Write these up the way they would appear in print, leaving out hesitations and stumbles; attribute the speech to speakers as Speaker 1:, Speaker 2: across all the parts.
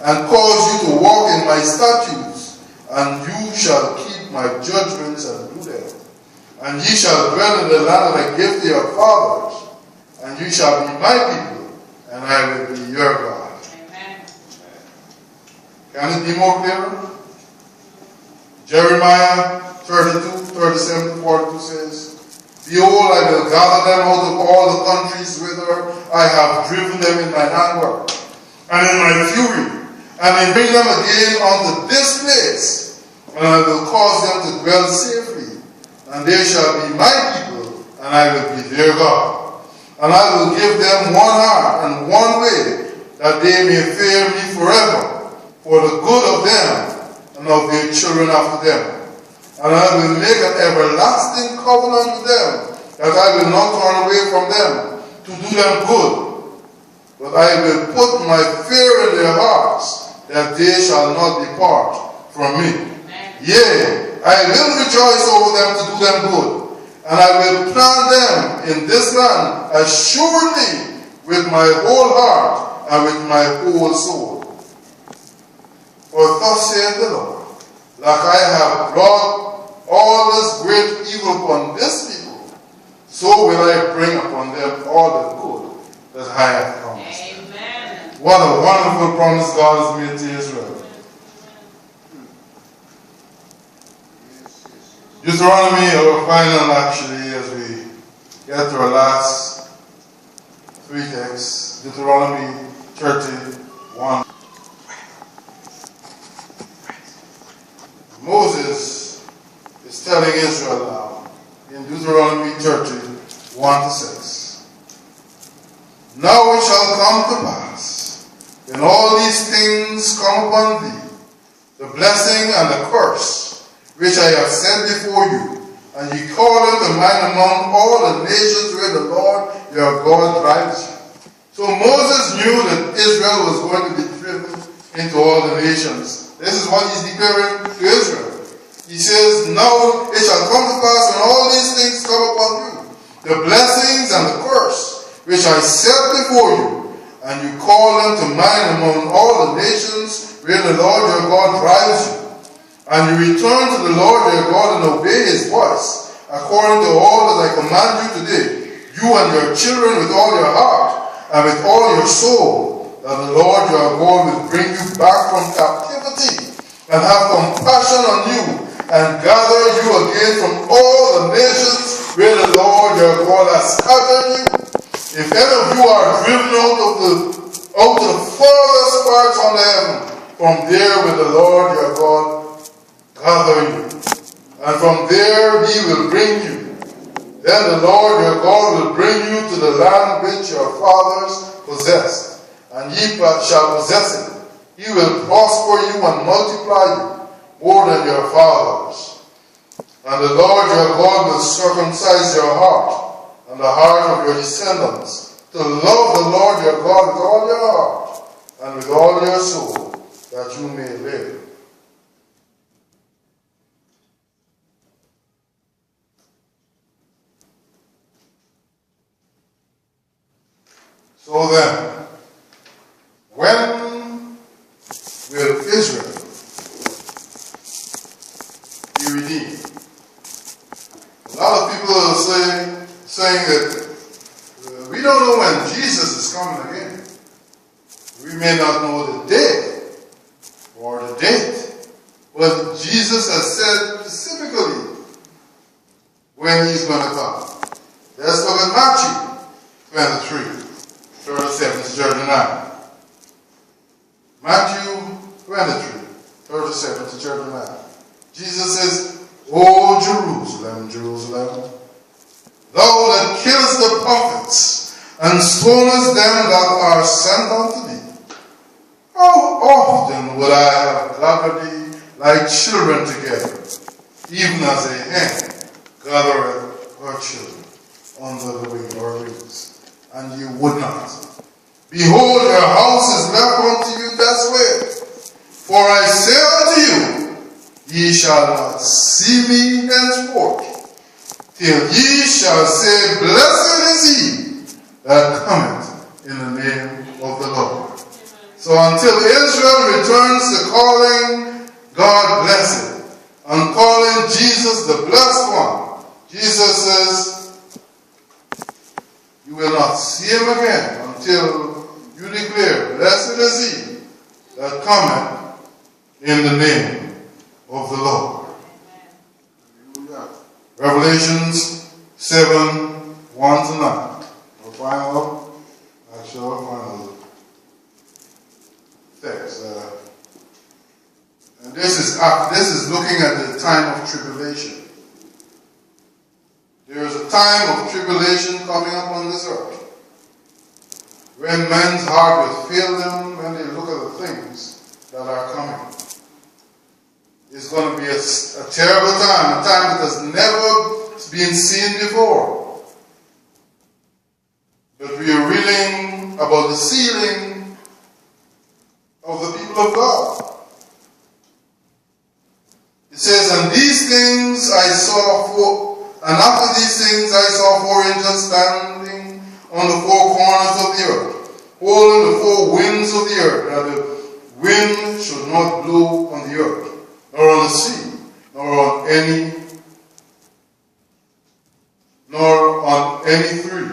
Speaker 1: and cause you to walk in my statutes, and you shall keep my judgments and do them. And ye shall dwell in the land that I gave to your fathers, and you shall be my people, and I will be your God.
Speaker 2: Amen.
Speaker 1: Can it be more clear? Jeremiah 32:37-42 says, Behold, I will gather them out of all the countries whither I have driven them in mine anger, and in my fury, and will bring them again unto this place, and I will cause them to dwell safely, and they shall be my people, and I will be their God. And I will give them one heart and one way, that they may fear me forever, for the good of them and of their children after them. And I will make an everlasting covenant with them, that I will not turn away from them, to do them good. But I will put my fear in their hearts, that they shall not depart from me.
Speaker 2: Amen.
Speaker 1: Yea, I will rejoice over them to do them good, and I will plant them in this land assuredly with my whole heart and with my whole soul. For thus saith the Lord, like I have brought all this great evil upon this people, so will I bring upon them all the good that I have promised.
Speaker 2: Amen.
Speaker 1: What a wonderful promise God has made to Israel. Deuteronomy, our final actually, as we get to our last three texts. Deuteronomy 31. Moses is telling Israel now in Deuteronomy 30:1-6. Now it shall come to pass, when all these things come upon thee, the blessing and the curse which I have set before you, and ye call them to mind among all the nations where the Lord your God drives you. So Moses knew that Israel was going to be driven into all the nations. This is what he's declaring to Israel. He says, now it shall come to pass when all these things come upon you, the blessings and the curse which I set before you, and you call them to mind among all the nations where the Lord your God drives you, and you return to the Lord your God and obey his voice, according to all that I command you today, you and your children with all your heart and with all your soul, that the Lord your God will bring you back from captivity and have compassion on you and gather you again from all the nations where the Lord your God has scattered you. If any of you are driven out to the farthest parts on the heaven, from there will the Lord your God gather you, and from there he will bring you. Then the Lord your God will bring you to the land which your fathers possessed, and ye shall possess it. He will prosper you and multiply you more than your fathers. And the Lord your God will circumcise your heart and the heart of your descendants, to love the Lord your God with all your heart and with all your soul, that you may live. So then, when will Israel be redeemed? A lot of people are saying that we don't know when Jesus is coming again. We may not know the day or the date, but Jesus has said specifically when he's going to come. Let's look at Matthew 23. 37 to 39. Matthew 23, 37 to 39. Jesus says, O Jerusalem, Jerusalem, thou that killest the prophets, and stonest them that are sent unto thee, how often would I have gathered thee like children together, even as a hen gathereth her children under the wing or wings, and you would not. Behold, your house is left unto you desolate. For I say unto you, ye shall not see me henceforth, till ye shall say, Blessed is he that cometh in the name of the Lord. So So until Israel returns to calling God blessed and calling Jesus the blessed one, Jesus says, you will not see him again until you declare, blessed is he that cometh in the name of the Lord. Revelations 7, 1 to 9. Our final text. And this is looking at the time of tribulation. There is a time of tribulation coming upon this earth, when men's heart will fail them when they look at the things that are coming. It's going to be a terrible time, a time that has never been seen before. But we are reading about the sealing of the people of God. It says, and these things I saw and after these things I saw 4 angels standing on the 4 corners of the earth, holding the 4 winds of the earth, that the wind should not blow on the earth, nor on the sea, nor on any tree.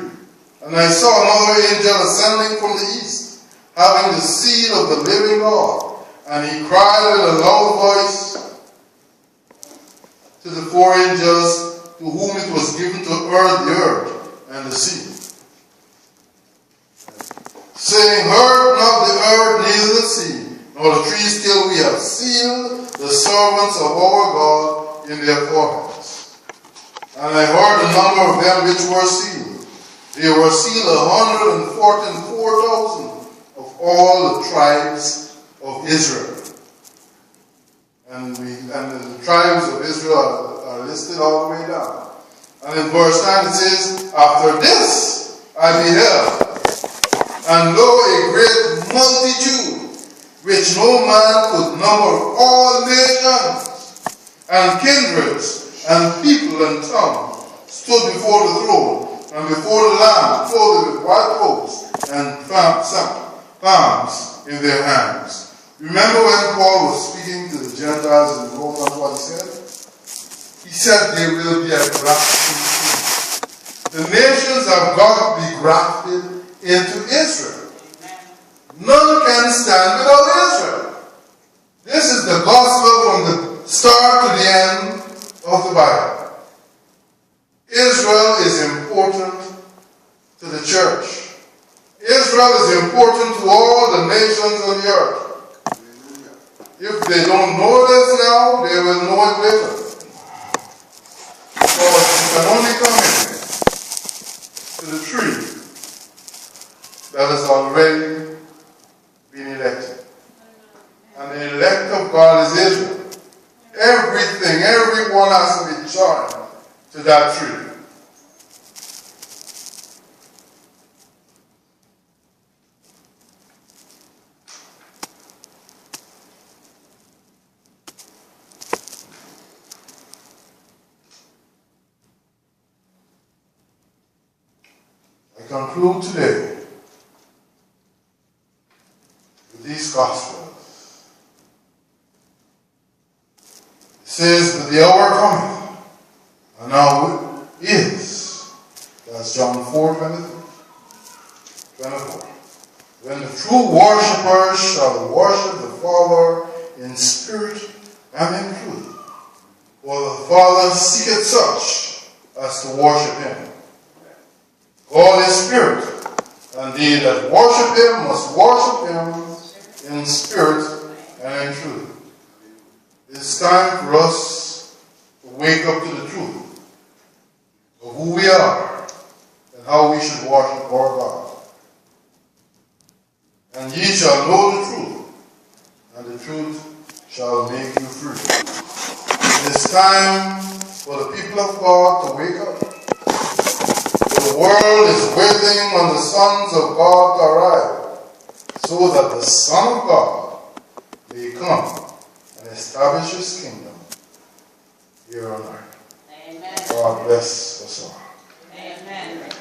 Speaker 1: And I saw another angel ascending from the east, having the seal of the living God. And he cried with a loud voice to the 4 angels to whom it was given to earth the earth and the sea, saying, hurt not the earth, neither the sea, nor the trees, till we have sealed the servants of our God in their foreheads. And I heard the number of them which were sealed. They were sealed 144,000 of all the tribes of Israel. And the tribes of Israel are listed all the way down. And in verse 9 it says, after this I beheld, and lo, a great multitude, which no man could number, of all nations, and kindreds, and people, and tongues, stood before the throne, and before the Lamb, clothed with white robes, and palms in their hands. Remember when Paul was speaking to the Gentiles in Romans, what he said? He said they will be a grafted into. The nations have got to be grafted into Israel. None can stand without Israel. This is the gospel from the start to the end of the Bible. Israel is important to the church. Israel is important to all the nations on the earth. If they don't know this now, they will know it later. Because you can only come in to the tree that has already been elected. And the elect of God is Israel. Everything, everyone has to be joined to that tree. I conclude today with these Gospels. It says, but the hour cometh, and now is, that's John 4:24, when the true worshippers shall worship the Father in spirit and in truth. For the Father seeketh such as to worship him. God is spirit, and they that worship him must worship him in spirit and in truth. It's time for us to wake up to the truth of who we are and how we should worship our God. And ye shall know the truth, and the truth shall make you free. It is time for the people of God to wake up. The world is waiting on the sons of God to arrive, so that the Son of God may come and establish his kingdom here on earth. Amen. God bless us all. Amen.